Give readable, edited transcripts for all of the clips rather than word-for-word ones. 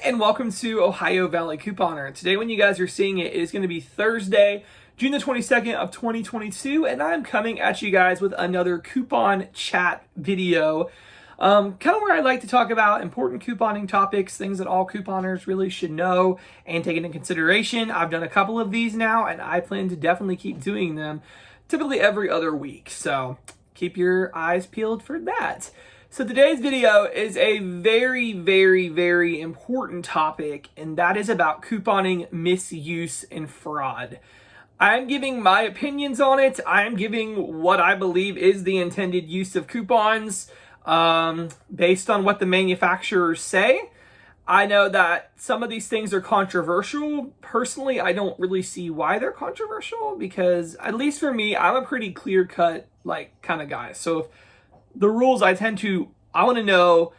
and welcome to Ohio Valley Couponer. Today when you guys are seeing it is going to be Thursday, June the 22nd of 2022, and I'm coming at you guys with another coupon chat video. Kind of where I like to talk about important couponing topics, things that all couponers really should know and take into consideration. I've done a couple of these now, and I plan to definitely keep doing them, typically every other week. So keep your eyes peeled for that. So today's video is a very important topic, and that is about couponing misuse and fraud. I'm giving my opinions on it. I'm giving what I believe is the intended use of coupons based on what the manufacturers say. I know that some of these things are controversial. Personally, I don't really see why they're controversial because, at least for me, I'm a pretty clear-cut kind of guy. So if the rules I want to know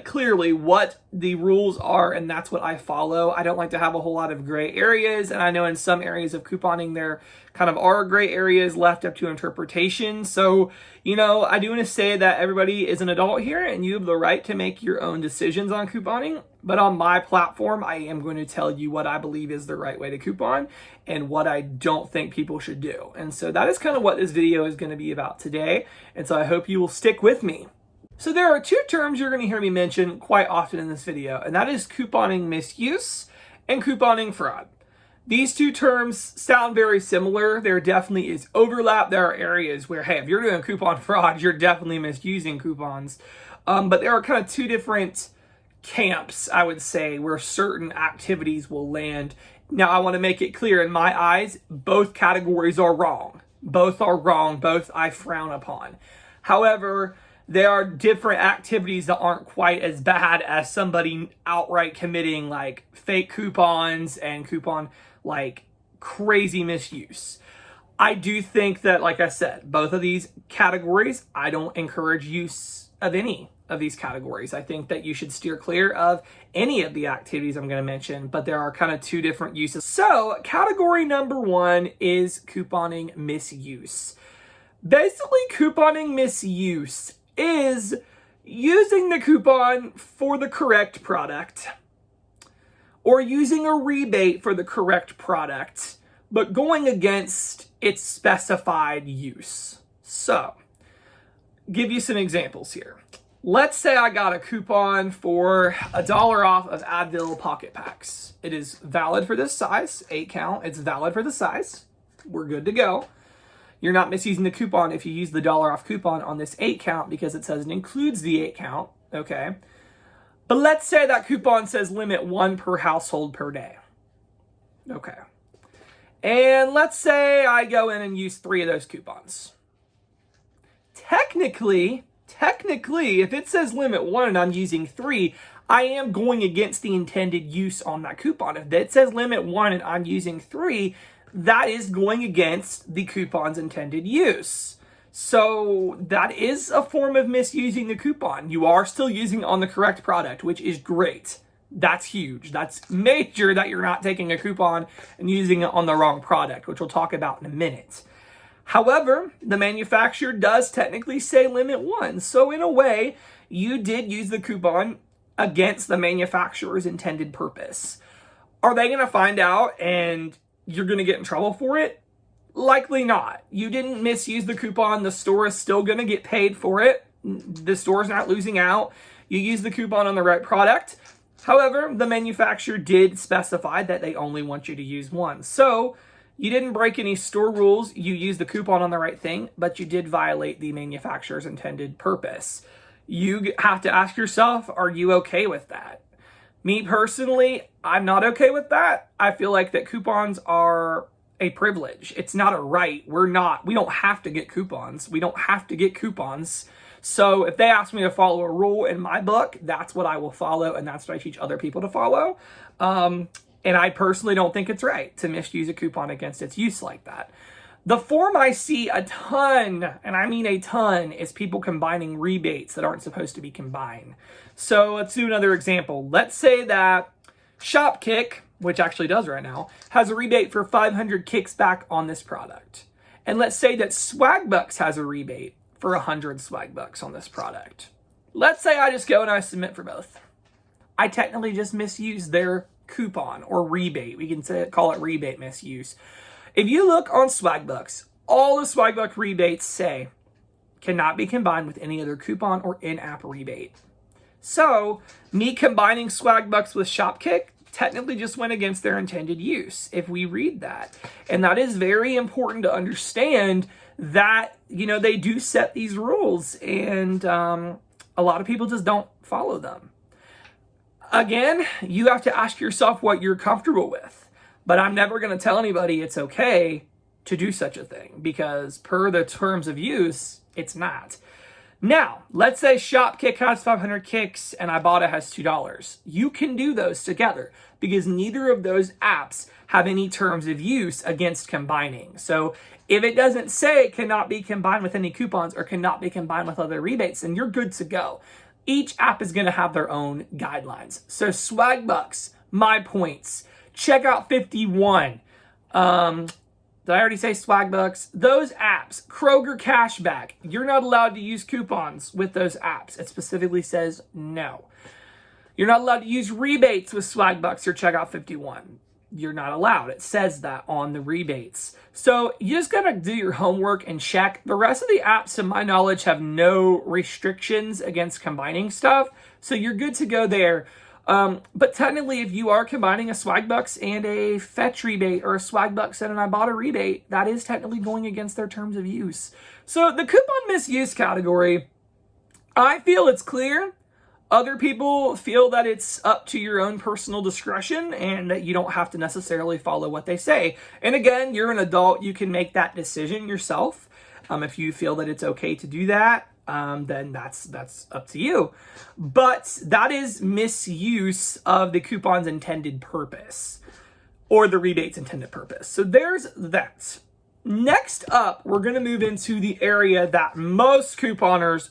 clearly what the rules are, and that's what I follow. I don't like to have a whole lot of gray areas, and I know in some areas of couponing there kind of are gray areas left up to interpretation. So, I do want to say that everybody is an adult here and you have the right to make your own decisions on couponing, but on my platform, I am going to tell you what I believe is the right way to coupon and what I don't think people should do. And so that is kind of what this video is going to be about today. And so I hope you will stick with me. So there are two terms you're going to hear me mention quite often in this video, and that is couponing misuse and couponing fraud. These two terms sound very similar. There definitely is overlap. There are areas where, hey, if you're doing coupon fraud, you're definitely misusing coupons. But there are kind of two different camps, I would say, where certain activities will land. Now, I want to make it clear, in my eyes, both categories are wrong. Both are wrong. Both I frown upon. However, there are different activities that aren't quite as bad as somebody outright committing fake coupons and coupon crazy misuse. I do think that, like I said, both of these categories, I don't encourage use of any of these categories. I think that you should steer clear of any of the activities I'm going to mention, but there are kind of two different uses. So category number one is couponing misuse. Basically, couponing misuse is using the coupon for the correct product or using a rebate for the correct product, but going against its specified use. So, give you some examples here. Let's say I got a coupon for $1 off of Advil pocket packs. It is valid for this size, 8 count. It's valid for the size. We're good to go. You're not misusing the coupon if you use the $1 off coupon on this 8 count because it says it includes the 8 count, okay? But let's say that coupon says limit 1 per household per day. Okay. And let's say I go in and use 3 of those coupons. Technically, if it says limit 1 and I'm using 3, I am going against the intended use on that coupon. If it says limit 1 and I'm using 3, that is going against the coupon's intended use. So that is a form of misusing the coupon. You are still using it on the correct product, which is great. That's huge. That's major that you're not taking a coupon and using it on the wrong product, which we'll talk about in a minute. However, the manufacturer does technically say limit 1. So in a way, you did use the coupon against the manufacturer's intended purpose. Are they going to find out and you're going to get in trouble for it? Likely not. You didn't misuse the coupon. The store is still going to get paid for it. The store's not losing out. You used the coupon on the right product. However, the manufacturer did specify that they only want you to use 1. So you didn't break any store rules. You used the coupon on the right thing, but you did violate the manufacturer's intended purpose. You have to ask yourself, are you okay with that? Me personally, I'm not okay with that. I feel like that coupons are a privilege. It's not a right. We don't have to get coupons. We don't have to get coupons. So if they ask me to follow a rule in my book, that's what I will follow, and that's what I teach other people to follow. And I personally don't think it's right to misuse a coupon against its use like that. The form I see a ton, and I mean a ton, is people combining rebates that aren't supposed to be combined. So let's do another example. Let's say that Shopkick, which actually does right now, has a rebate for 500 kicks back on this product. And let's say that Swagbucks has a rebate for 100 Swagbucks on this product. Let's say I just go and I submit for both. I technically just misused their coupon or rebate. We can call it rebate misuse. If you look on Swagbucks, all the Swagbuck rebates say cannot be combined with any other coupon or in-app rebate. So me combining Swagbucks with Shopkick technically just went against their intended use if we read that. And that is very important to understand that, they do set these rules and a lot of people just don't follow them. Again, you have to ask yourself what you're comfortable with. But I'm never going to tell anybody it's okay to do such a thing because per the terms of use, it's not. Now, let's say Shopkick has 500 kicks and Ibotta has $2. You can do those together because neither of those apps have any terms of use against combining. So if it doesn't say it cannot be combined with any coupons or cannot be combined with other rebates, then you're good to go. Each app is going to have their own guidelines. So Swagbucks, my points. Checkout 51. Did I already say Swagbucks? Those apps, Kroger Cashback, you're not allowed to use coupons with those apps. It specifically says no. You're not allowed to use rebates with Swagbucks or Checkout 51. You're not allowed. It says that on the rebates. So you just gotta do your homework and check. The rest of the apps, to my knowledge, have no restrictions against combining stuff. So you're good to go there. But technically, if you are combining a Swagbucks and a Fetch rebate or a Swagbucks and an Ibotta rebate, that is technically going against their terms of use. So the coupon misuse category, I feel it's clear. Other people feel that it's up to your own personal discretion and that you don't have to necessarily follow what they say. And again, you're an adult. You can make that decision yourself. If you feel that it's okay to do that, then that's up to you. But that is misuse of the coupon's intended purpose or the rebate's intended purpose. So there's that. Next up, we're going to move into the area that most couponers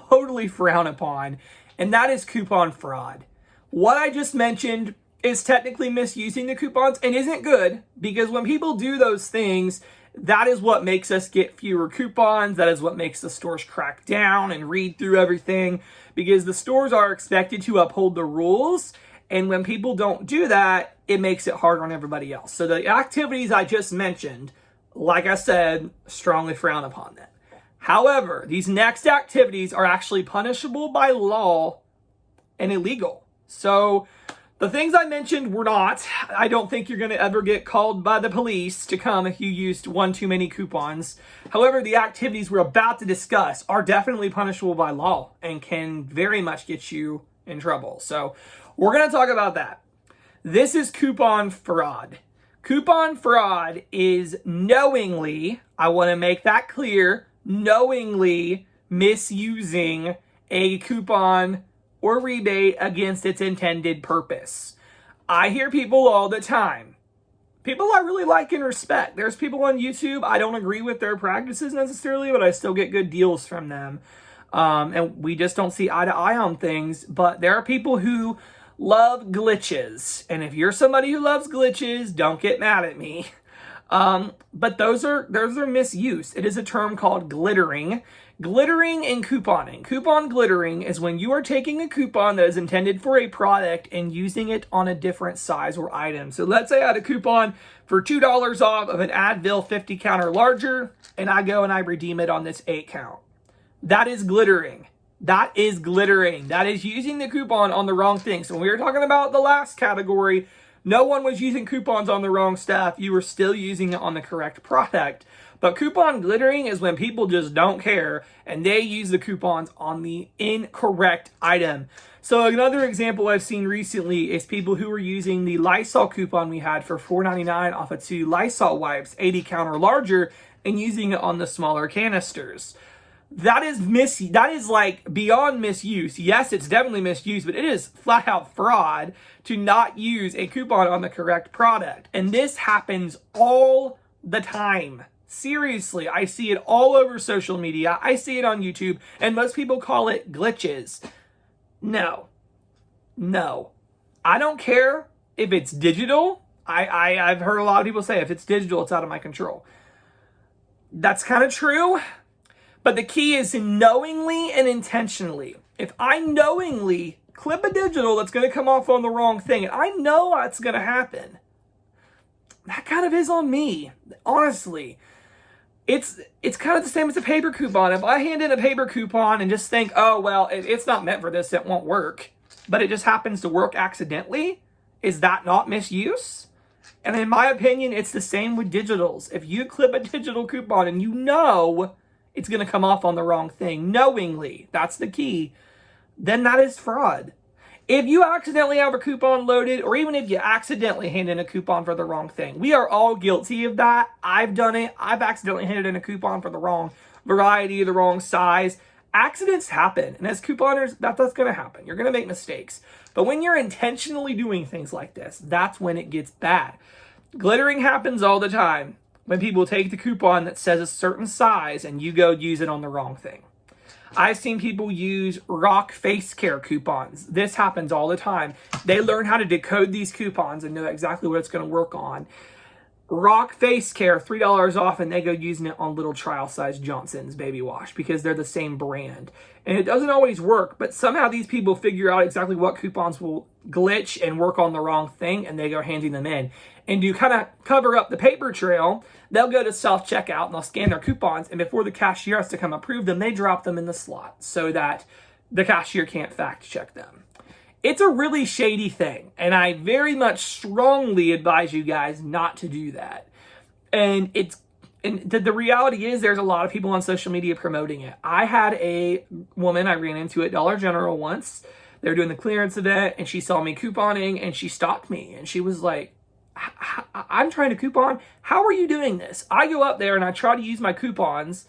totally frown upon, and that is coupon fraud. What I just mentioned is technically misusing the coupons and isn't good because when people do those things, that is what makes us get fewer coupons. That is what makes the stores crack down and read through everything because the stores are expected to uphold the rules. And when people don't do that, it makes it hard on everybody else. So the activities I just mentioned, like I said, strongly frown upon them. However, these next activities are actually punishable by law and illegal. So the things I mentioned were not. I don't think you're going to ever get called by the police to come if you used one too many coupons. However, the activities we're about to discuss are definitely punishable by law and can very much get you in trouble. So we're going to talk about that. This is coupon fraud. Coupon fraud is knowingly, I want to make that clear, knowingly misusing a coupon or rebate against its intended purpose. I hear people all the time. People I really like and respect. There's people on YouTube, I don't agree with their practices necessarily, but I still get good deals from them. And we just don't see eye to eye on things. But there are people who love glitches. And if you're somebody who loves glitches, don't get mad at me. But those are misuse. It is a term called glittering. Glittering and couponing. Coupon glittering is when you are taking a coupon that is intended for a product and using it on a different size or item. So let's say I had a coupon for $2 off of an Advil 50 count or larger, and I go and I redeem it on this 8 count. That is glittering. That is glittering. That is using the coupon on the wrong thing. So when we were talking about the last category, no one was using coupons on the wrong stuff. You were still using it on the correct product. But coupon glittering is when people just don't care and they use the coupons on the incorrect item. So another example I've seen recently is people who were using the Lysol coupon we had for $4.99 off of 2 Lysol wipes, 80 count or larger, and using it on the smaller canisters. That is like beyond misuse. Yes, it's definitely misuse, but it is flat out fraud to not use a coupon on the correct product. And this happens all the time. Seriously, I see it all over social media. I see it on YouTube, and most people call it glitches. No. I don't care if it's digital. I've heard a lot of people say if it's digital, it's out of my control. That's kind of true. But the key is knowingly and intentionally. If I knowingly clip a digital that's going to come off on the wrong thing. And I know that's going to happen. That kind of is on me, honestly. It's kind of the same as a paper coupon. If I hand in a paper coupon and just think, oh, well, it's not meant for this, it won't work, but it just happens to work accidentally, is that not misuse? And in my opinion, it's the same with digitals. If you clip a digital coupon and you know it's going to come off on the wrong thing, knowingly, that's the key, then that is fraud. If you accidentally have a coupon loaded, or even if you accidentally hand in a coupon for the wrong thing, we are all guilty of that. I've done it. I've accidentally handed in a coupon for the wrong variety, the wrong size. Accidents happen. And as couponers, that's going to happen. You're going to make mistakes. But when you're intentionally doing things like this, that's when it gets bad. Glittering happens all the time when people take the coupon that says a certain size and you go use it on the wrong thing. I've seen people use Rock Face Care coupons. This happens all the time. They learn how to decode these coupons and know exactly what it's going to work on. Rock Face Care, $3 off, and they go using it on little trial size Johnson's baby wash because they're the same brand. And it doesn't always work, but somehow these people figure out exactly what coupons will glitch and work on the wrong thing, and they go handing them in. And to kind of cover up the paper trail, they'll go to self-checkout and they'll scan their coupons, and before the cashier has to come approve them, they drop them in the slot so that the cashier can't fact check them. It's a really shady thing, and I very much strongly advise you guys not to do that. And the reality is there's a lot of people on social media promoting it. I had a woman I ran into at Dollar General once. They were doing the clearance event, and she saw me couponing, and she stopped me, and she was like, I'm trying to coupon. How are you doing this? I go up there and I try to use my coupons.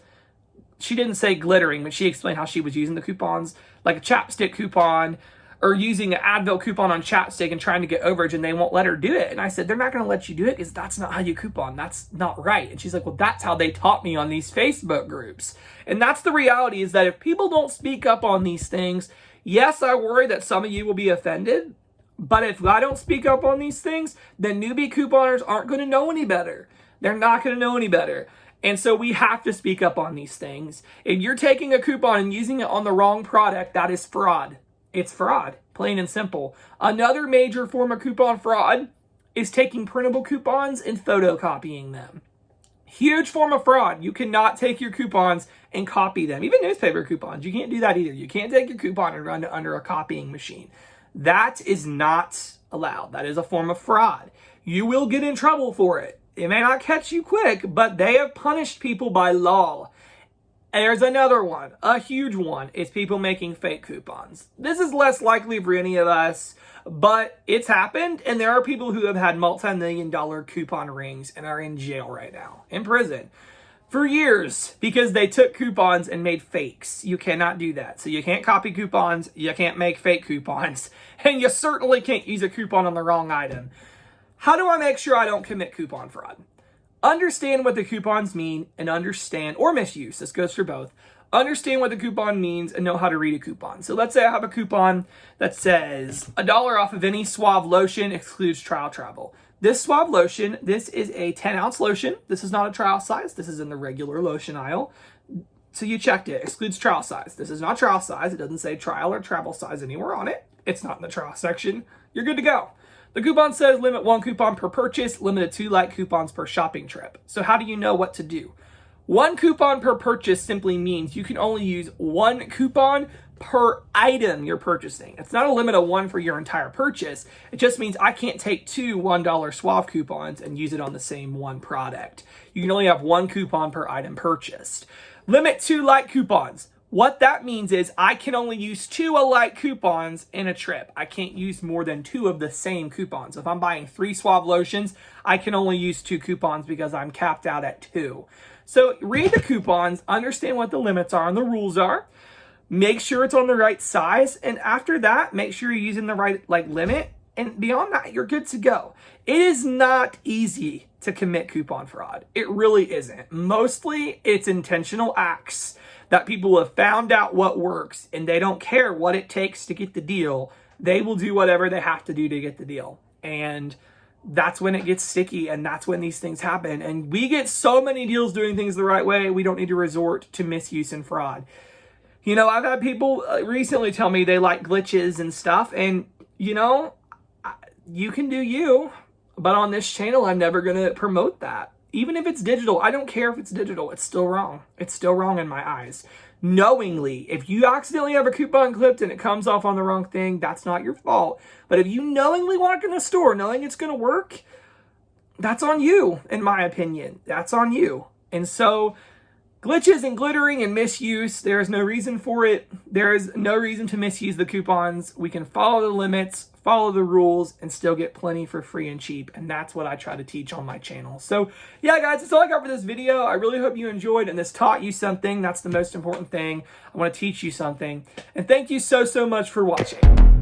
She didn't say glittering, but she explained how she was using the coupons, like a chapstick coupon or using an Advil coupon on chapstick and trying to get overage, and they won't let her do it. And I said, they're not going to let you do it because that's not how you coupon. That's not right. And she's like, well, that's how they taught me on these Facebook groups. And that's the reality, is that if people don't speak up on these things, yes, I worry that some of you will be offended. But if I don't speak up on these things, then newbie couponers aren't going to know any better. They're not going to know any better. And so we have to speak up on these things. If you're taking a coupon and using it on the wrong product, that is fraud. It's fraud, plain and simple. Another major form of coupon fraud is taking printable coupons and photocopying them. Huge form of fraud. You cannot take your coupons and copy them. Even newspaper coupons, you can't do that either. You can't take your coupon and run it under a copying machine. That is not allowed. That is a form of fraud. You will get in trouble for it. It may not catch you quick, but they have punished people by law. There's another one, a huge one, is people making fake coupons. This is less likely for any of us, but it's happened, and there are people who have had multi-million-dollar coupon rings and are in jail right now, in prison, for years, because they took coupons and made fakes. You cannot do that. So you can't copy coupons, you can't make fake coupons, and you certainly can't use a coupon on the wrong item. How do I make sure I don't commit coupon fraud? Understand what the coupons mean and understand, or misuse, this goes for both, understand what the coupon means and know how to read a coupon. So let's say I have a coupon that says $1 off of any Suave lotion excludes trial travel. This Suave lotion, this is a 10-ounce lotion. This is not a trial size. This is in the regular lotion aisle. So you checked it, excludes trial size. This is not trial size. It doesn't say trial or travel size anywhere on it. It's not in the trial section. You're good to go. The coupon says limit 1 coupon per purchase, limited 2 light coupons per shopping trip. So how do you know what to do? 1 coupon per purchase simply means you can only use 1 coupon per item you're purchasing. It's not a limit of 1 for your entire purchase. It just means I can't take 2 $1 Suave coupons and use it on the same one product. You can only have 1 coupon per item purchased. Limit 2 light coupons. What that means is I can only use 2 alike coupons in a trip. I can't use more than 2 of the same coupons. If I'm buying 3 Suave lotions, I can only use 2 coupons because I'm capped out at 2. So read the coupons, understand what the limits are and the rules are. Make sure it's on the right size. And after that, make sure you're using the right limit. And beyond that, you're good to go. It is not easy to commit coupon fraud. It really isn't. Mostly it's intentional acts that people have found out what works and they don't care what it takes to get the deal. They will do whatever they have to do to get the deal. And that's when it gets sticky, and that's when these things happen. And we get so many deals doing things the right way, we don't need to resort to misuse and fraud. You know, I've had people recently tell me they like glitches and stuff, and you know, you can do you, but on this channel, I'm never going to promote that. Even if it's digital, I don't care if it's digital, it's still wrong. It's still wrong in my eyes. Knowingly, if you accidentally have a coupon clipped and it comes off on the wrong thing, that's not your fault. But if you knowingly walk in the store knowing it's going to work, that's on you, in my opinion. That's on you. And so, glitches and glittering and misuse, there is no reason for it. There is no reason to misuse the coupons. We can follow the limits, follow the rules, and still get plenty for free and cheap. And that's what I try to teach on my channel. So yeah, guys, that's all I got for this video. I really hope you enjoyed and this taught you something. That's the most important thing. I want to teach you something. And thank you so much for watching.